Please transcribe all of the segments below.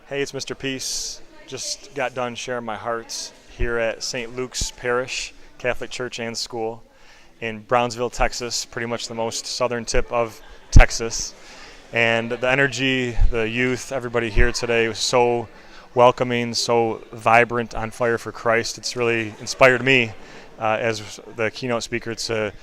Hey, it's Mr. Peace. Just got done sharing my heart here at St. Luke's Parish, Catholic Church and School in Brownsville, Texas, pretty much the most southern tip of Texas. And the energy, the youth, everybody here today was so welcoming, so vibrant, on fire for Christ. It's really inspired me as the keynote speaker to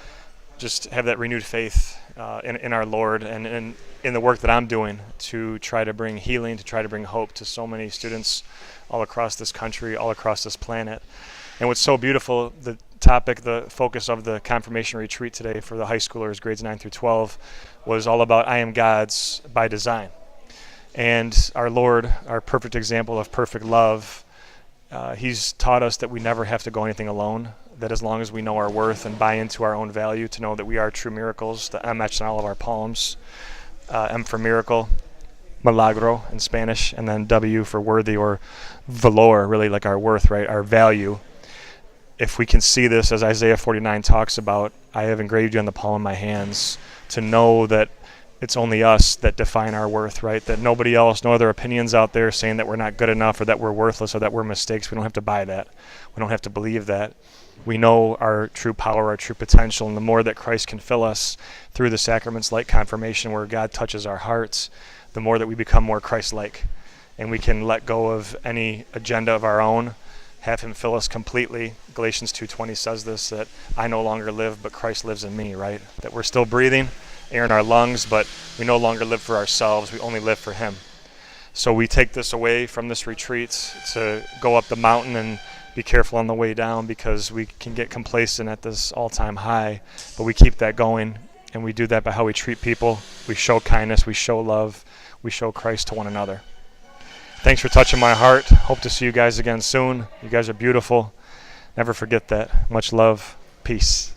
just have that renewed faith in our Lord and in the work that I'm doing to try to bring healing, to try to bring hope to so many students all across this country, all across this planet. And what's so beautiful, the topic, the focus of the confirmation retreat today for the high schoolers, grades 9 through 12, was all about I am God's by design. And our Lord, our perfect example of perfect love, He's taught us that we never have to go anything alone, that as long as we know our worth and buy into our own value, to know that we are true miracles, the M etched in all of our poems, M for miracle, milagro in Spanish, and then W for worthy, or valor, really like our worth, right, our value. If we can see this, as Isaiah 49 talks about, I have engraved you on the palm of my hands, to know that it's only us that define our worth, right? That nobody else, no other opinions out there saying that we're not good enough or that we're worthless or that we're mistakes. We don't have to buy that. We don't have to believe that. We know our true power, our true potential, and the more that Christ can fill us through the sacraments like confirmation, where God touches our hearts, the more that we become more Christ-like. And we can let go of any agenda of our own, have Him fill us completely. Galatians 2:20 says this, that I no longer live, but Christ lives in me, right? That we're still breathing, air in our lungs, but we no longer live for ourselves. We only live for Him. So we take this away from this retreat to go up the mountain and be careful on the way down, because we can get complacent at this all-time high, but we keep that going, and we do that by how we treat people. We show kindness, we show love, we show Christ to one another. Thanks for touching my heart. Hope to see you guys again soon. You guys are beautiful. Never forget that. Much love. Peace.